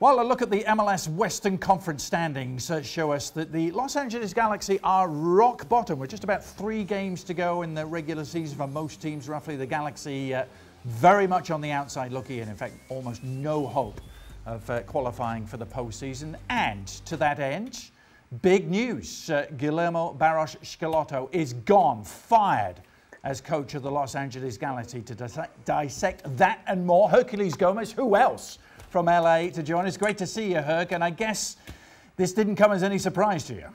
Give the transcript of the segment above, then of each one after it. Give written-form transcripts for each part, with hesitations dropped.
Well, a look at the MLS Western Conference standings show us that the Los Angeles Galaxy are rock bottom. We're just about 3 games to go in the regular season for most teams, roughly. The Galaxy very much on the outside looking in. In fact, almost no hope of qualifying for the postseason. And to that end, big news. Guillermo Barros Schelotto is gone, fired as coach of the Los Angeles Galaxy. To dissect that and more, Herculez Gomez, who else from LA to join us. Great to see you, Herc, and I guess this didn't come as any surprise to you.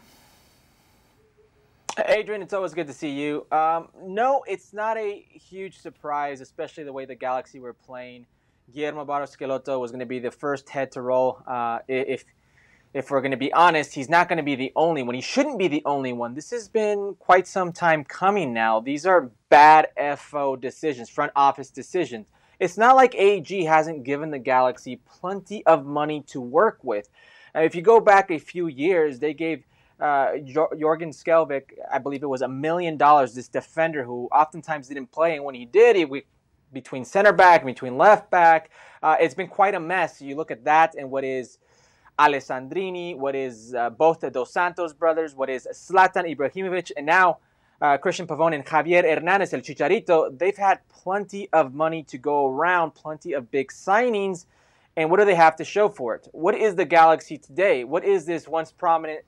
Adrian, it's always good to see you. No, it's not a huge surprise, especially the way the Galaxy were playing. Guillermo Barros Schelotto was going to be the first head to roll. If we're going to be honest, he's not going to be the only one. He shouldn't be the only one. This has been quite some time coming now. These are bad FO decisions, front office decisions. It's not like AG hasn't given the Galaxy plenty of money to work with. If you go back a few years, they gave Jorgen Skjelvik, I believe it was $1 million, this defender who oftentimes didn't play. And when he did, between center back, between left back, it's been quite a mess. You look at that and what is Alessandrini, what is both the Dos Santos brothers, what is Zlatan Ibrahimovic, and now Cristian Pavón and Javier Hernandez, El Chicharito. They've had plenty of money to go around, plenty of big signings, and what do they have to show for it? What is the Galaxy today? What is this once prominent,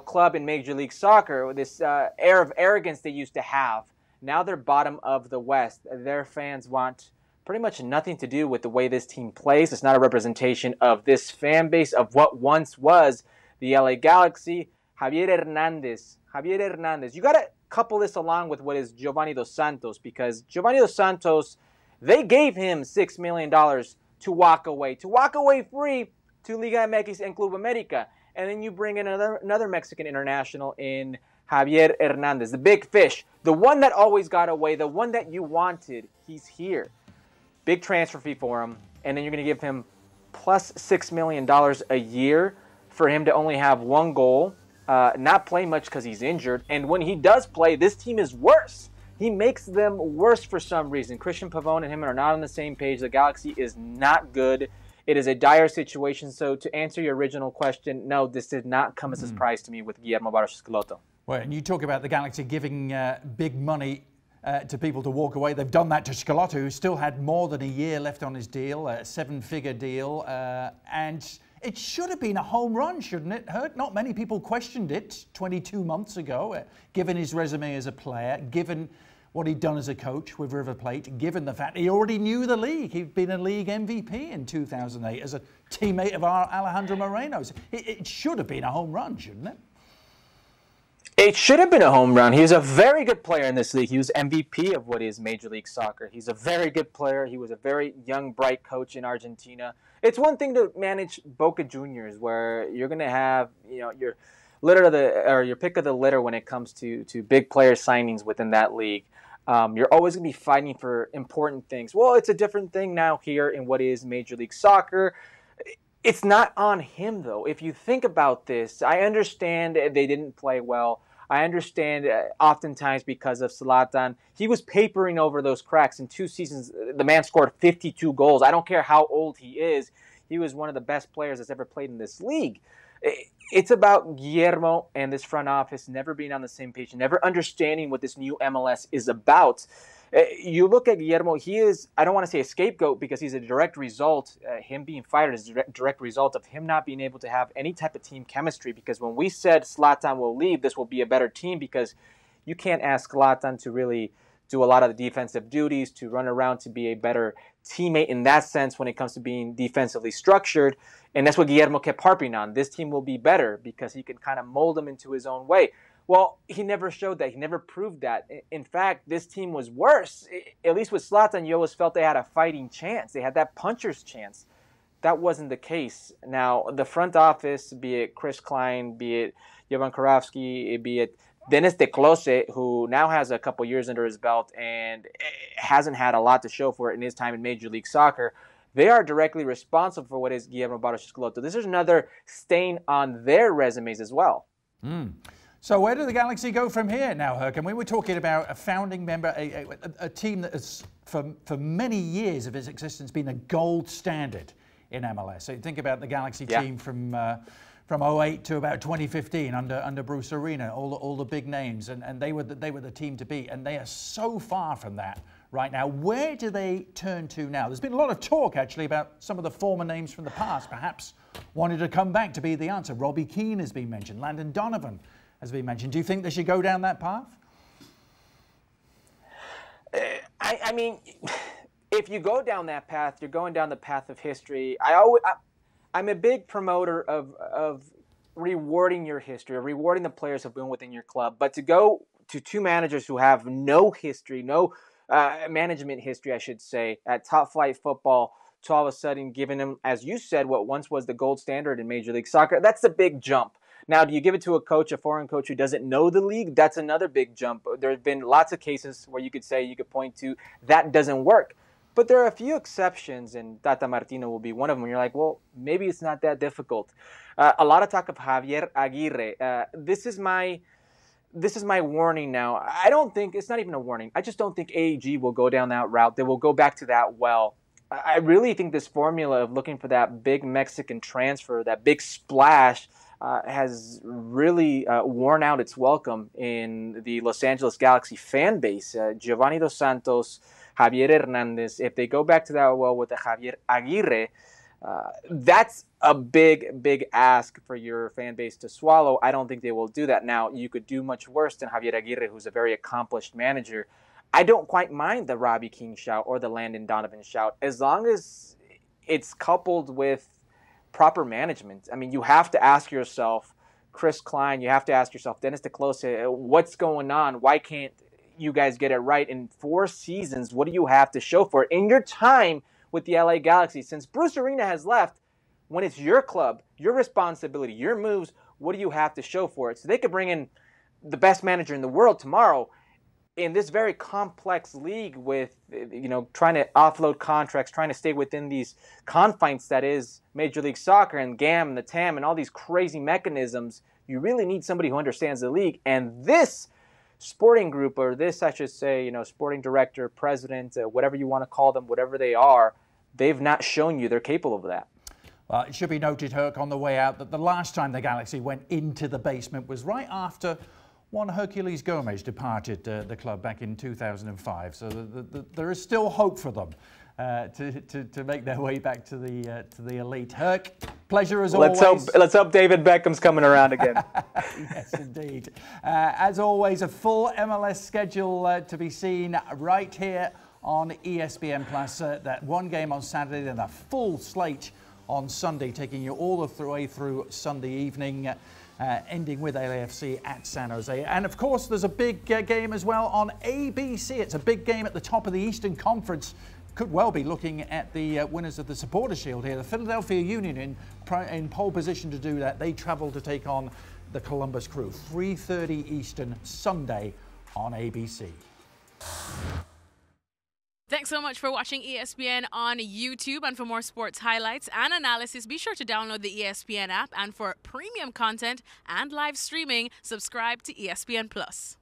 club in Major League Soccer? This air of arrogance they used to have. Now they're bottom of the West. Their fans want pretty much nothing to do with the way this team plays. It's not a representation of this fan base, of what once was the LA Galaxy. Javier Hernandez. You got to couple this along with what is Giovani dos Santos, because Giovani dos Santos, they gave him $6 million to walk away free to Liga MX and Club America. And then you bring in another Mexican international in Javier Hernandez, the big fish, the one that always got away, the one that you wanted. He's here. Big transfer fee for him, and then you're going to give him plus $6 million a year for him to only have 1 goal, not play much because he's injured. And when he does play, this team is worse. He makes them worse for some reason. Cristian Pavón and him are not on the same page. The Galaxy is not good. It is a dire situation. So to answer your original question, no, this did not come as a surprise to me with Guillermo Barros Schelotto. Well, and you talk about the Galaxy giving big money to people to walk away. They've done that to Schelotto, who still had more than a year left on his deal, a 7-figure deal. And it should have been a home run, shouldn't it, Herc? Not many people questioned it 22 months ago, given his resume as a player, given what he'd done as a coach with River Plate, given the fact he already knew the league. He'd been a league MVP in 2008 as a teammate of our Alejandro Moreno's. It should have been a home run, shouldn't it? It should have been a home run. He was a very good player in this league. He was MVP of what is Major League Soccer. He's a very good player. He was a very young, bright coach in Argentina. It's one thing to manage Boca Juniors, where you're going to have, your litter of your pick of the litter when it comes to big player signings within that league. You're always going to be fighting for important things. Well, it's a different thing now here in what is Major League Soccer. It's not on him, though. If you think about this, I understand they didn't play well. I understand oftentimes because of Zlatan, he was papering over those cracks. In 2 seasons, the man scored 52 goals. I don't care how old he is. He was one of the best players that's ever played in this league. It's about Guillermo and this front office never being on the same page, never understanding what this new MLS is about. You look at Guillermo, he is, I don't want to say a scapegoat because he's a direct result, him being fired is a direct result of him not being able to have any type of team chemistry, because when we said Zlatan will leave, this will be a better team, because you can't ask Zlatan to really do a lot of the defensive duties, to run around, to be a better teammate in that sense when it comes to being defensively structured. And that's what Guillermo kept harping on. This team will be better because he can kind of mold them into his own way. Well, he never showed that. He never proved that. In fact, this team was worse. At least with Zlatan, you always felt they had a fighting chance. They had that puncher's chance. That wasn't the case. Now, the front office, be it Chris Klein, be it Jovan Karafsky, be it Dennis De Close, who now has a couple years under his belt and hasn't had a lot to show for it in his time in Major League Soccer, they are directly responsible for what is Guillermo Barros Schelotto. This is another stain on their resumes as well. So where do the Galaxy go from here now, Herc? And we were talking about a founding member, a team that has, for many years of its existence, been a gold standard in MLS. So you think about the Galaxy team from 08 to about 2015 under Bruce Arena, all the big names, and they were the team to beat, and they are so far from that right now. Where do they turn to now? There's been a lot of talk actually about some of the former names from the past perhaps wanted to come back to be the answer. Robbie Keane has been mentioned, Landon Donovan has been mentioned. Do you think they should go down that path? I mean, if you go down that path, you're going down the path of history. I'm a big promoter of rewarding your history, of rewarding the players who've been within your club. But to go to two managers who have no history, no management history, I should say, at top flight football, to all of a sudden giving them, as you said, what once was the gold standard in Major League Soccer, that's a big jump. Now, do you give it to a coach, a foreign coach who doesn't know the league? That's another big jump. There have been lots of cases where you could point to that doesn't work. But there are a few exceptions, and Tata Martino will be one of them. You're like, well, maybe it's not that difficult. A lot of talk of Javier Aguirre. This is my warning now. I don't think, it's not even a warning. I just don't think AEG will go down that route. They will go back to that well. I really think this formula of looking for that big Mexican transfer, that big splash, has really worn out its welcome in the Los Angeles Galaxy fan base. Giovani dos Santos, Javier Hernandez, if they go back to that well with the Javier Aguirre, that's a big ask for your fan base to swallow. I don't think they will do that. Now, you could do much worse than Javier Aguirre, who's a very accomplished manager. I don't quite mind the Robbie Keane shout or the Landon Donovan shout, as long as it's coupled with proper management. I mean, you have to ask yourself, Chris Klein, you have to ask yourself, Dennis DeClose, what's going on? Why can't you guys get it right? In 4 seasons, what do you have to show for it? In your time with the LA Galaxy, since Bruce Arena has left, when it's your club, your responsibility, your moves, what do you have to show for it? So they could bring in the best manager in the world tomorrow in this very complex league with, trying to offload contracts, trying to stay within these confines that is Major League Soccer and GAM and the TAM and all these crazy mechanisms. You really need somebody who understands the league. And this sporting group, or this, I should say, sporting director, president, whatever you want to call them, whatever they are, they've not shown you they're capable of that. Well, it should be noted, Herc, on the way out, that the last time the Galaxy went into the basement was right after one Herculez Gomez departed the club back in 2005. So there is still hope for them to make their way back to the elite. Herc, pleasure as always. Let's hope David Beckham's coming around again. Yes, indeed. As always, a full MLS schedule to be seen right here on ESPN Plus. That one game on Saturday, then a full slate on Sunday, taking you all the way through Sunday evening. Ending with LAFC at San Jose. And of course, there's a big game as well on ABC. It's a big game at the top of the Eastern Conference. Could well be looking at the winners of the Supporters' Shield here. The Philadelphia Union in pole position to do that. They travel to take on the Columbus Crew. 3:30 Eastern, Sunday on ABC. Thanks so much for watching ESPN on YouTube. And for more sports highlights and analysis, be sure to download the ESPN app. And for premium content and live streaming, subscribe to ESPN Plus.